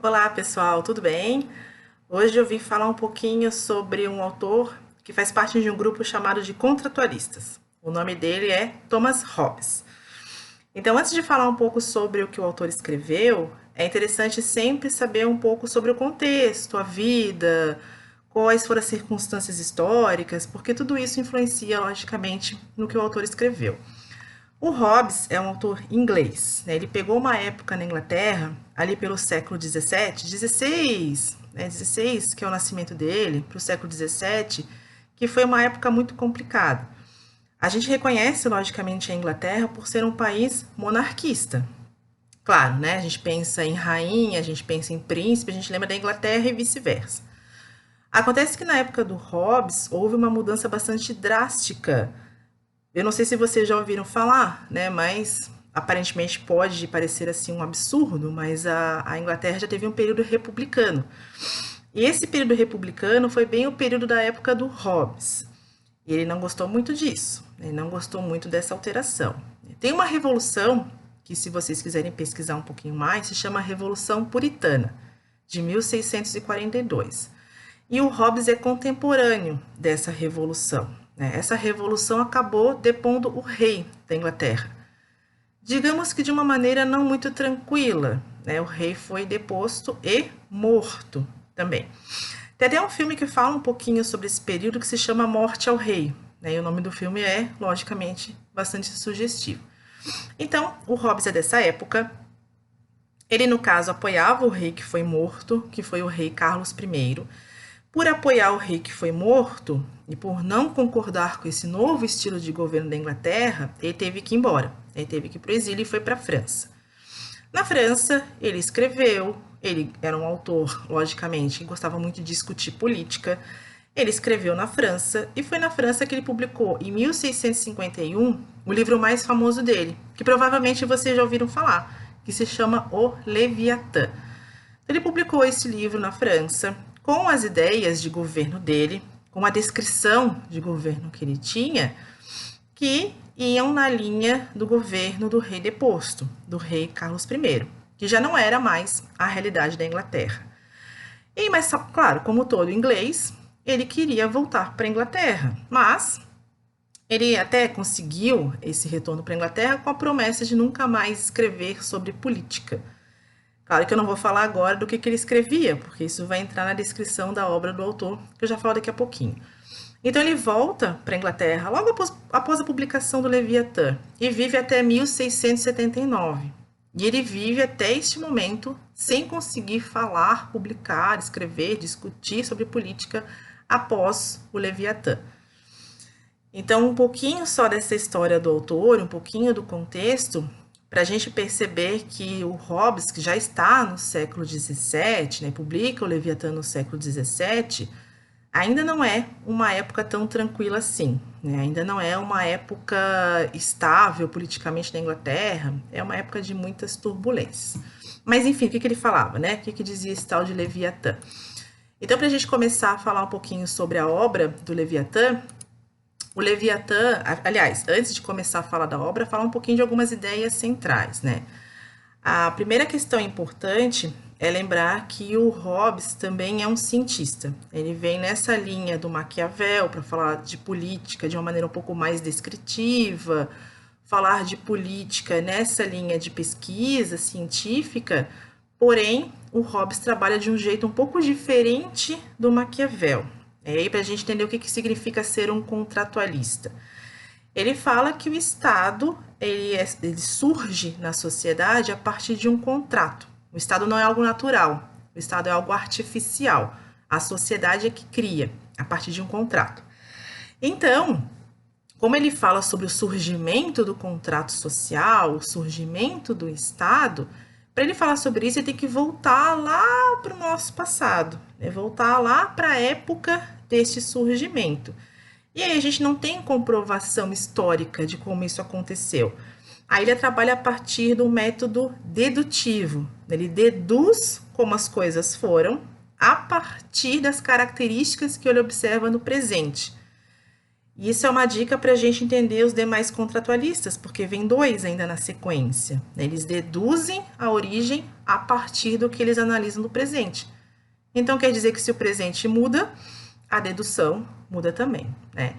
Olá, pessoal, tudo bem? Hoje eu vim falar um pouquinho sobre um autor que faz parte de um grupo chamado de contratualistas. O nome dele é Thomas Hobbes. Então, antes de falar um pouco sobre o que o autor escreveu, é interessante sempre saber um pouco sobre o contexto, a vida, quais foram as circunstâncias históricas, porque tudo isso influencia, logicamente, no que o autor escreveu. O Hobbes é um autor inglês, né? Ele pegou uma época na Inglaterra, ali pelo século XVII, XVI, né? XVI, que é o nascimento dele, para o século XVII, que foi uma época muito complicada. A gente reconhece, logicamente, a Inglaterra por ser um país monarquista. Claro, né? A gente pensa em rainha, a gente pensa em príncipe, a gente lembra da Inglaterra e vice-versa. Acontece que na época do Hobbes houve uma mudança bastante drástica. Eu não sei se vocês já ouviram falar, né? Mas aparentemente pode parecer assim um absurdo, mas a Inglaterra já teve um período republicano. E esse período republicano foi bem o período da época do Hobbes. E ele não gostou muito disso, ele não gostou muito dessa alteração. Tem uma revolução que, se vocês quiserem pesquisar um pouquinho mais, se chama Revolução Puritana, de 1642. E o Hobbes é contemporâneo dessa revolução, né? Essa revolução acabou depondo o rei da Inglaterra. Digamos que de uma maneira não muito tranquila, né? O rei foi deposto e morto também. Tem até um filme que fala um pouquinho sobre esse período que se chama Morte ao Rei, né? E o nome do filme é, logicamente, bastante sugestivo. Então, o Hobbes é dessa época. Ele, no caso, apoiava o rei que foi morto, que foi o rei Carlos I. Por apoiar o rei que foi morto e por não concordar com esse novo estilo de governo da Inglaterra, ele teve que ir embora. Ele teve que ir para o exílio e foi para a França. Na França, ele escreveu, ele era um autor, logicamente, que gostava muito de discutir política. Ele escreveu na França e foi na França que ele publicou, em 1651, o livro mais famoso dele, que provavelmente vocês já ouviram falar, que se chama O Leviatã. Ele publicou esse livro na França com as ideias de governo dele, com a descrição de governo que ele tinha, que iam na linha do governo do rei deposto, do rei Carlos I, que já não era mais a realidade da Inglaterra. Mas, claro, como todo inglês, ele queria voltar para a Inglaterra, mas ele até conseguiu esse retorno para a Inglaterra com a promessa de nunca mais escrever sobre política. Claro que eu não vou falar agora do que ele escrevia, porque isso vai entrar na descrição da obra do autor, que eu já falo daqui a pouquinho. Então ele volta para a Inglaterra logo após a publicação do Leviatã e vive até 1679. E ele vive até este momento sem conseguir falar, publicar, escrever, discutir sobre política após o Leviatã. Então, um pouquinho só dessa história do autor, um pouquinho do contexto, para a gente perceber que o Hobbes, que já está no século XVII, né, publica o Leviatã no século XVII, ainda não é uma época tão tranquila assim, né? Ainda não é uma época estável politicamente na Inglaterra, é uma época de muitas turbulências. Mas enfim, o que ele falava, né? O que dizia esse tal de Leviatã? Então, para a gente começar a falar um pouquinho sobre a obra do Leviatã, o Leviatã, aliás, antes de começar a falar da obra, falar um pouquinho de algumas ideias centrais, né? A primeira questão importante é lembrar que o Hobbes também é um cientista. Ele vem nessa linha do Maquiavel para falar de política de uma maneira um pouco mais descritiva, falar de política nessa linha de pesquisa científica, porém, o Hobbes trabalha de um jeito um pouco diferente do Maquiavel. É aí para a gente entender o que significa ser um contratualista. Ele fala que o Estado ele surge na sociedade a partir de um contrato. O Estado não é algo natural, o Estado é algo artificial. A sociedade é que cria a partir de um contrato. Então, como ele fala sobre o surgimento do contrato social, o surgimento do Estado, para ele falar sobre isso, ele tem que voltar lá para o nosso passado, né? Voltar lá para a época deste surgimento. E aí a gente não tem comprovação histórica de como isso aconteceu. Aí ele trabalha a partir do método dedutivo. Ele deduz como as coisas foram a partir das características que ele observa no presente. E isso é uma dica para a gente entender os demais contratualistas, porque vem dois ainda na sequência, né? Eles deduzem a origem a partir do que eles analisam no presente. Então, quer dizer que se o presente muda, a dedução muda também, né?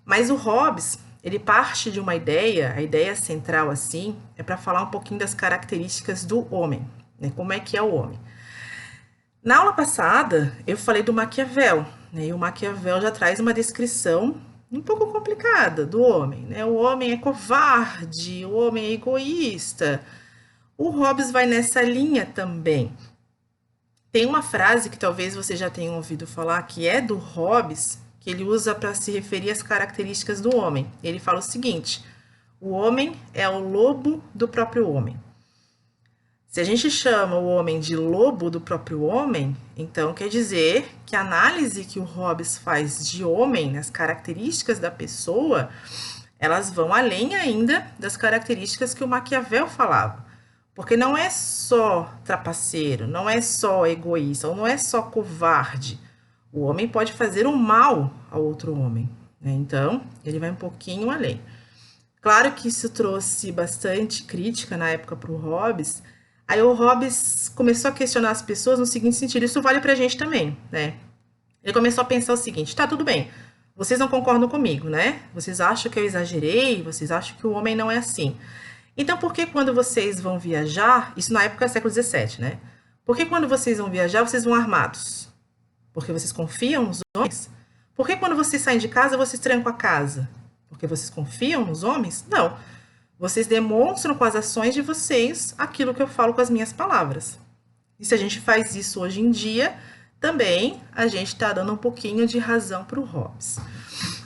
Mas o Hobbes, ele parte de uma ideia, a ideia central, assim, é para falar um pouquinho das características do homem, né? Como é que é o homem. Na aula passada, eu falei do Maquiavel, né? E o Maquiavel já traz uma descrição um pouco complicada do homem, né? O homem é covarde, o homem é egoísta. O Hobbes vai nessa linha também. Tem uma frase que talvez você já tenha ouvido falar, que é do Hobbes, que ele usa para se referir às características do homem. Ele fala o seguinte: o homem é o lobo do próprio homem. Se a gente chama o homem de lobo do próprio homem, então quer dizer que a análise que o Hobbes faz de homem, nas características da pessoa, elas vão além ainda das características que o Maquiavel falava. Porque não é só trapaceiro, não é só egoísta, ou não é só covarde. O homem pode fazer um mal ao outro homem, né? Então, ele vai um pouquinho além. Claro que isso trouxe bastante crítica na época para o Hobbes. Aí o Hobbes começou a questionar as pessoas no seguinte sentido, isso vale para a gente também, né? Ele começou a pensar o seguinte: tá, tudo bem, vocês não concordam comigo, né? Vocês acham que eu exagerei, vocês acham que o homem não é assim. Então, por que quando vocês vão viajar, isso na época do século XVII, né? Por que quando vocês vão viajar, vocês vão armados? Porque vocês confiam nos homens? Por que quando vocês saem de casa, vocês trancam a casa? Porque vocês confiam nos homens? Não. Vocês demonstram com as ações de vocês aquilo que eu falo com as minhas palavras. E se a gente faz isso hoje em dia, também a gente está dando um pouquinho de razão para o Hobbes.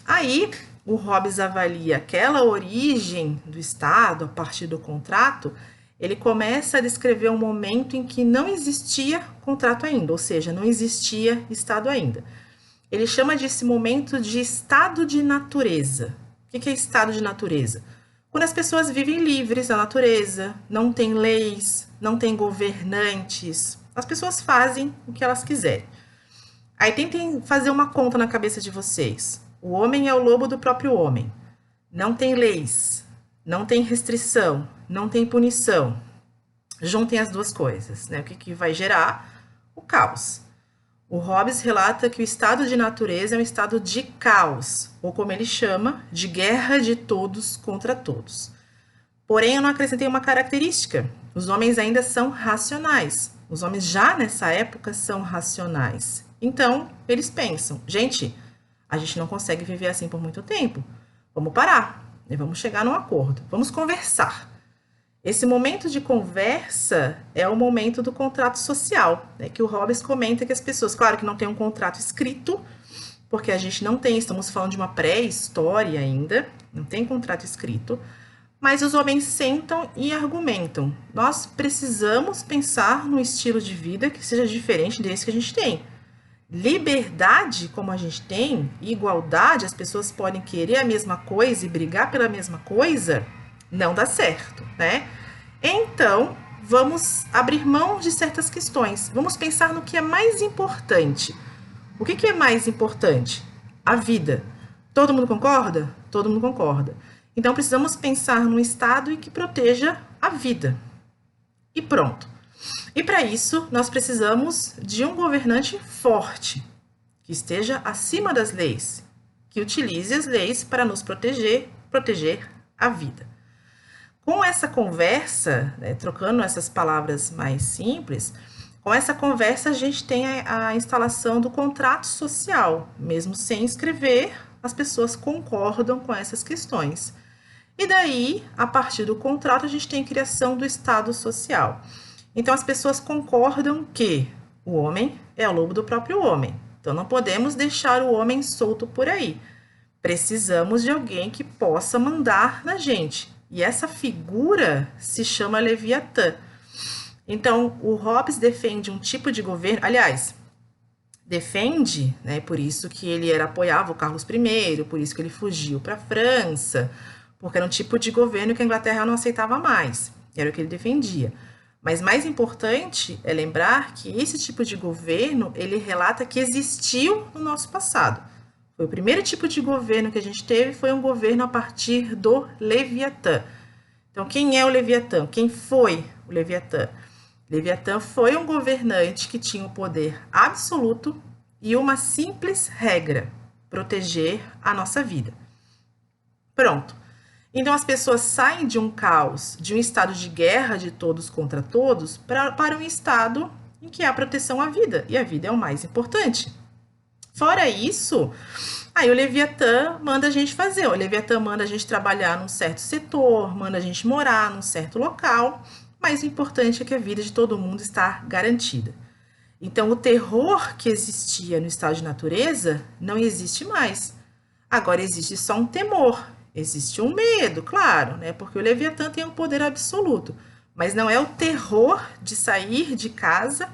Aí, o Hobbes avalia aquela origem do Estado a partir do contrato, ele começa a descrever um momento em que não existia contrato ainda, ou seja, não existia Estado ainda. Ele chama desse momento de estado de natureza. O que é estado de natureza? Quando as pessoas vivem livres na natureza, não tem leis, não tem governantes, as pessoas fazem o que elas quiserem. Aí tentem fazer uma conta na cabeça de vocês. O homem é o lobo do próprio homem. Não tem leis, não tem restrição, não tem punição. Juntem as duas coisas, né? O que vai gerar? O caos. O Hobbes relata que o estado de natureza é um estado de caos, ou como ele chama, de guerra de todos contra todos. Porém, eu não acrescentei uma característica. Os homens ainda são racionais. Os homens já nessa época são racionais. Então, eles pensam, gente, a gente não consegue viver assim por muito tempo. Vamos parar, né? Vamos chegar num acordo, vamos conversar. Esse momento de conversa é o momento do contrato social, né, que o Hobbes comenta que as pessoas, claro que não tem um contrato escrito, porque a gente não tem, estamos falando de uma pré-história ainda, não tem contrato escrito, mas os homens sentam e argumentam. Nós precisamos pensar num estilo de vida que seja diferente desse que a gente tem. Liberdade, como a gente tem, e igualdade, as pessoas podem querer a mesma coisa e brigar pela mesma coisa, não dá certo, né? Então, vamos abrir mão de certas questões. Vamos pensar no que é mais importante. O que é mais importante? A vida. Todo mundo concorda? Todo mundo concorda. Então, precisamos pensar num Estado que proteja a vida. E pronto. E para isso, nós precisamos de um governante forte, que esteja acima das leis, que utilize as leis para nos proteger a vida. Com essa conversa, né, trocando essas palavras mais simples, com essa conversa a gente tem a instalação do contrato social. Mesmo sem escrever, as pessoas concordam com essas questões. E daí, a partir do contrato, a gente tem a criação do Estado social. Então, as pessoas concordam que o homem é o lobo do próprio homem. Então, não podemos deixar o homem solto por aí. Precisamos de alguém que possa mandar na gente. E essa figura se chama Leviatã. Então, o Hobbes defende um tipo de governo, aliás, defende, né, por isso que ele apoiava o Carlos I, por isso que ele fugiu para a França, porque era um tipo de governo que a Inglaterra não aceitava mais, era o que ele defendia. Mas mais importante é lembrar que esse tipo de governo, ele relata que existiu no nosso passado. Foi o primeiro tipo de governo que a gente teve, foi um governo a partir do Leviatã. Então, quem é o Leviatã? Quem foi o Leviatã? Leviatã foi um governante que tinha o poder absoluto e uma simples regra: proteger a nossa vida. Pronto. Então as pessoas saem de um caos, de um estado de guerra de todos contra todos, para um estado em que há proteção à vida, e a vida é o mais importante. Fora isso, aí o Leviatã manda a gente fazer, o Leviatã manda a gente trabalhar num certo setor, manda a gente morar num certo local, mas o importante é que a vida de todo mundo está garantida. Então o terror que existia no estado de natureza não existe mais. Agora existe só um temor, existe um medo, claro, né? Porque o Leviatã tem um poder absoluto, mas não é o terror de sair de casa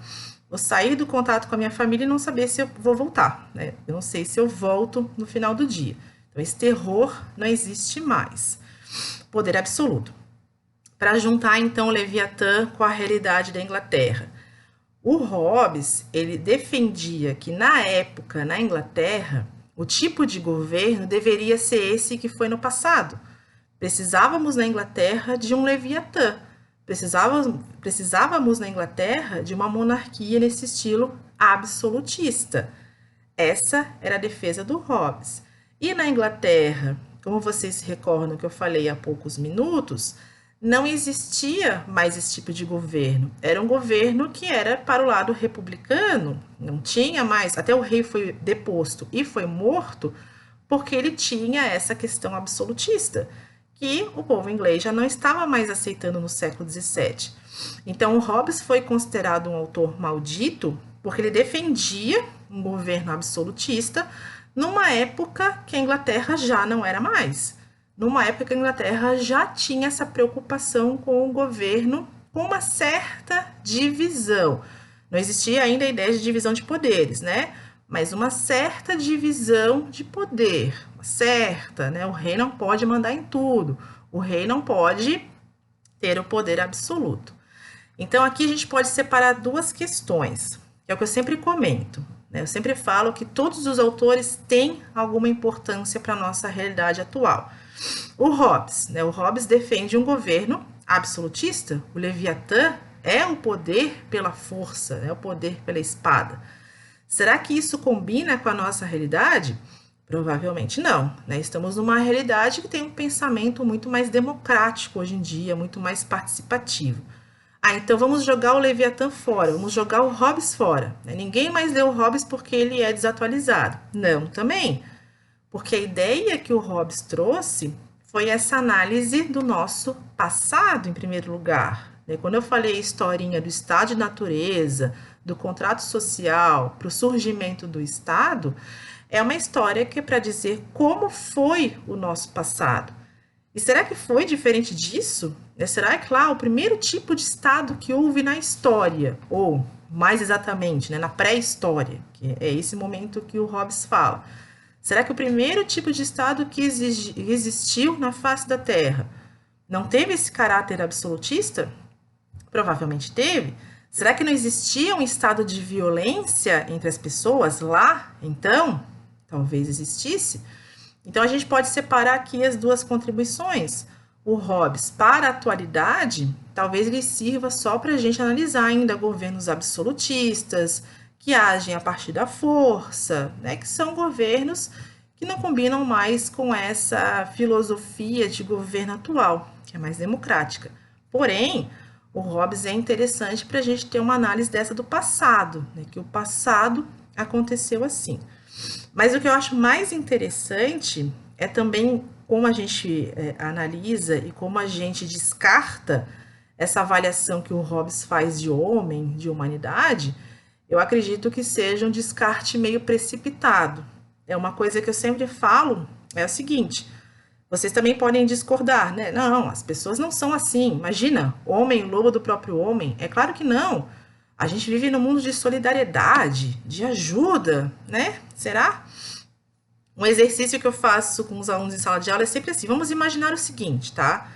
ou sair do contato com a minha família e não saber se eu vou voltar, né? Eu não sei se eu volto no final do dia. Então esse terror não existe mais. Poder absoluto. Para juntar então o Leviatã com a realidade da Inglaterra. O Hobbes, ele defendia que na época, na Inglaterra, o tipo de governo deveria ser esse que foi no passado. Precisávamos na Inglaterra de um Leviatã. Precisávamos na Inglaterra de uma monarquia nesse estilo absolutista. Essa era a defesa do Hobbes. E na Inglaterra, como vocês se recordam que eu falei há poucos minutos, não existia mais esse tipo de governo. Era um governo que era para o lado republicano, não tinha mais. Até o rei foi deposto e foi morto porque ele tinha essa questão absolutista, que o povo inglês já não estava mais aceitando no século XVII. Então, o Hobbes foi considerado um autor maldito porque ele defendia um governo absolutista numa época que a Inglaterra já não era mais. Numa época que a Inglaterra já tinha essa preocupação com o governo, com uma certa divisão. Não existia ainda a ideia de divisão de poderes, né? Mas uma certa divisão de poder, uma certa, né? O rei não pode mandar em tudo, o rei não pode ter o poder absoluto. Então aqui a gente pode separar duas questões, que é o que eu sempre comento, né? Eu sempre falo que todos os autores têm alguma importância para a nossa realidade atual. O Hobbes, né? O Hobbes defende um governo absolutista. O Leviatã é o poder pela força, é o poder pela espada. Será que isso combina com a nossa realidade? Provavelmente não, né? Estamos numa realidade que tem um pensamento muito mais democrático hoje em dia, muito mais participativo. Então vamos jogar o Leviatã fora, vamos jogar o Hobbes fora, né? Ninguém mais lê o Hobbes porque ele é desatualizado. Não, também. Porque a ideia que o Hobbes trouxe foi essa análise do nosso passado, em primeiro lugar. Quando eu falei a historinha do estado de natureza, do contrato social, para o surgimento do Estado, é uma história que é para dizer como foi o nosso passado. E será que foi diferente disso? Será que lá o primeiro tipo de Estado que houve na história, ou mais exatamente, na pré-história, que é esse momento que o Hobbes fala, será que o primeiro tipo de Estado que existiu na face da Terra não teve esse caráter absolutista? Provavelmente teve. Será que não existia um estado de violência entre as pessoas lá, então? Talvez existisse. Então, a gente pode separar aqui as duas contribuições. O Hobbes, para a atualidade, talvez ele sirva só para a gente analisar ainda governos absolutistas, que agem a partir da força, né, que são governos que não combinam mais com essa filosofia de governo atual, que é mais democrática. Porém, o Hobbes é interessante para a gente ter uma análise dessa do passado, né, que o passado aconteceu assim. Mas o que eu acho mais interessante é também como a gente analisa e como a gente descarta essa avaliação que o Hobbes faz de homem, de humanidade. Eu acredito que seja um descarte meio precipitado. É uma coisa que eu sempre falo, é o seguinte, vocês também podem discordar, né? Não, as pessoas não são assim. Imagina, homem, lobo do próprio homem. É claro que não. A gente vive num mundo de solidariedade, de ajuda, né? Será? Um exercício que eu faço com os alunos em sala de aula é sempre assim. Vamos imaginar o seguinte, tá?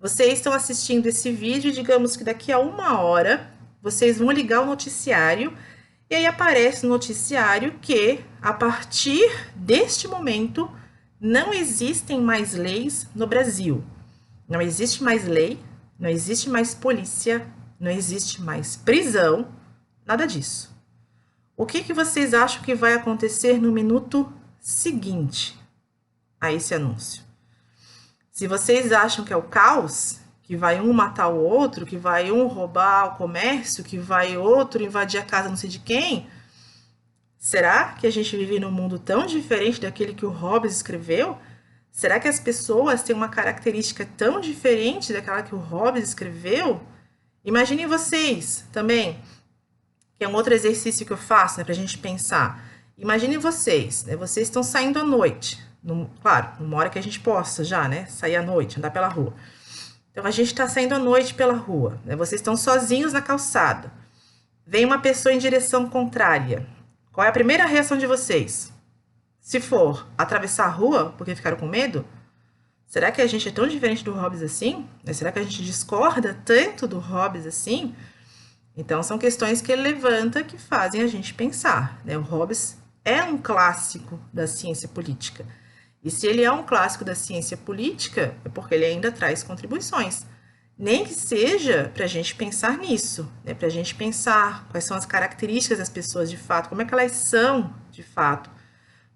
Vocês estão assistindo esse vídeo e digamos que daqui a 1 hora vocês vão ligar o noticiário E aí aparece no noticiário que, a partir deste momento, não existem mais leis no Brasil. Não existe mais lei, não existe mais polícia, não existe mais prisão, nada disso. O que vocês acham que vai acontecer no minuto seguinte a esse anúncio? Se vocês acham que é o caos, que vai um matar o outro, que vai um roubar o comércio, que vai outro invadir a casa não sei de quem, será que a gente vive num mundo tão diferente daquele que o Hobbes escreveu? Será que as pessoas têm uma característica tão diferente daquela que o Hobbes escreveu? Imaginem vocês também, que é um outro exercício que eu faço, né, para a gente pensar. Imaginem vocês, né, vocês estão saindo à noite, claro, numa hora que a gente possa já, né, sair à noite, andar pela rua. Então, a gente está saindo à noite pela rua, né, vocês estão sozinhos na calçada. Vem uma pessoa em direção contrária. Qual é a primeira reação de vocês? Se for atravessar a rua porque ficaram com medo, será que a gente é tão diferente do Hobbes assim? Será que a gente discorda tanto do Hobbes assim? Então, são questões que ele levanta que fazem a gente pensar, né? O Hobbes é um clássico da ciência política. E se ele é um clássico da ciência política, é porque ele ainda traz contribuições. Nem que seja para a gente pensar nisso, né? Para a gente pensar quais são as características das pessoas de fato, como é que elas são de fato.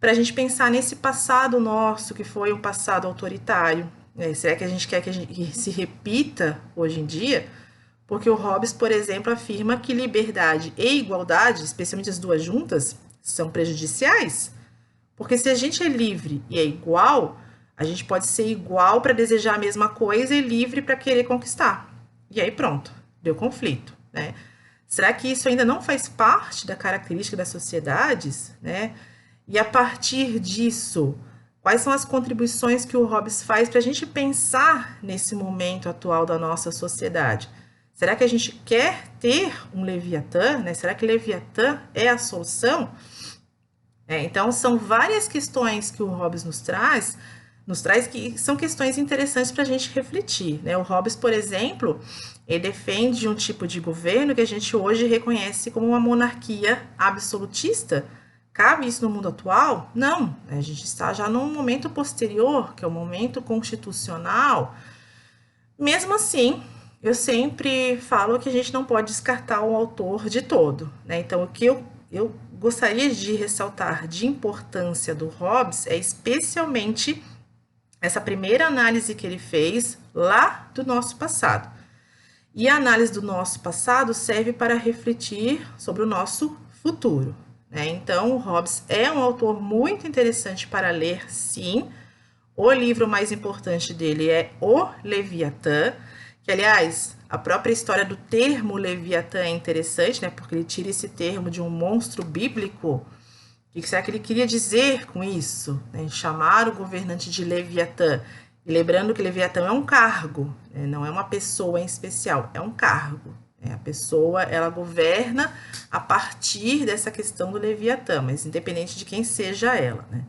Para a gente pensar nesse passado nosso, que foi um passado autoritário. Né? Será que a gente quer que se repita hoje em dia? Porque o Hobbes, por exemplo, afirma que liberdade e igualdade, especialmente as duas juntas, são prejudiciais. Porque se a gente é livre e é igual, a gente pode ser igual para desejar a mesma coisa e livre para querer conquistar. E aí pronto, deu conflito, né? Será que isso ainda não faz parte da característica das sociedades, né? E a partir disso, quais são as contribuições que o Hobbes faz para a gente pensar nesse momento atual da nossa sociedade? Será que a gente quer ter um Leviatã, né? Será que Leviatã é a solução? Então, são várias questões que o Hobbes nos traz que são questões interessantes para a gente refletir, né? O Hobbes, por exemplo, ele defende um tipo de governo que a gente hoje reconhece como uma monarquia absolutista. Cabe isso no mundo atual? Não, a gente está já num momento posterior, que é o momento constitucional. Mesmo assim, eu sempre falo que a gente não pode descartar o autor de todo, né? Então, o que eu gostaria de ressaltar de importância do Hobbes é especialmente essa primeira análise que ele fez lá do nosso passado. E a análise do nosso passado serve para refletir sobre o nosso futuro, né? Então, o Hobbes é um autor muito interessante para ler, sim. O livro mais importante dele é O Leviatã, que, aliás, a própria história do termo Leviatã é interessante, né? Porque ele tira esse termo de um monstro bíblico. O que será que ele queria dizer com isso? Né? Chamar o governante de Leviatã. E lembrando que Leviatã é um cargo, né? Não é uma pessoa em especial, é um cargo. A pessoa, ela governa a partir dessa questão do Leviatã, mas independente de quem seja ela, né?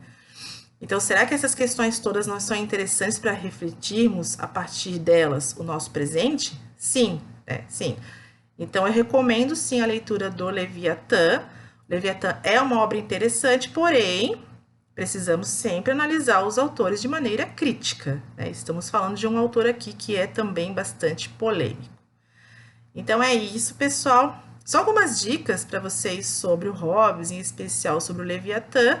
Então, será que essas questões todas não são interessantes para refletirmos a partir delas o nosso presente? Sim, sim. Então, eu recomendo sim a leitura do Leviatã. O Leviatã é uma obra interessante, porém, precisamos sempre analisar os autores de maneira crítica, né? Estamos falando de um autor aqui que é também bastante polêmico. Então, é isso, pessoal. Só algumas dicas para vocês sobre o Hobbes, em especial sobre o Leviatã.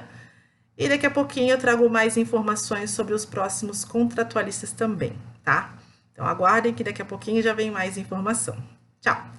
E daqui a pouquinho eu trago mais informações sobre os próximos contratualistas também, tá? Então, aguardem que daqui a pouquinho já vem mais informação. Tchau!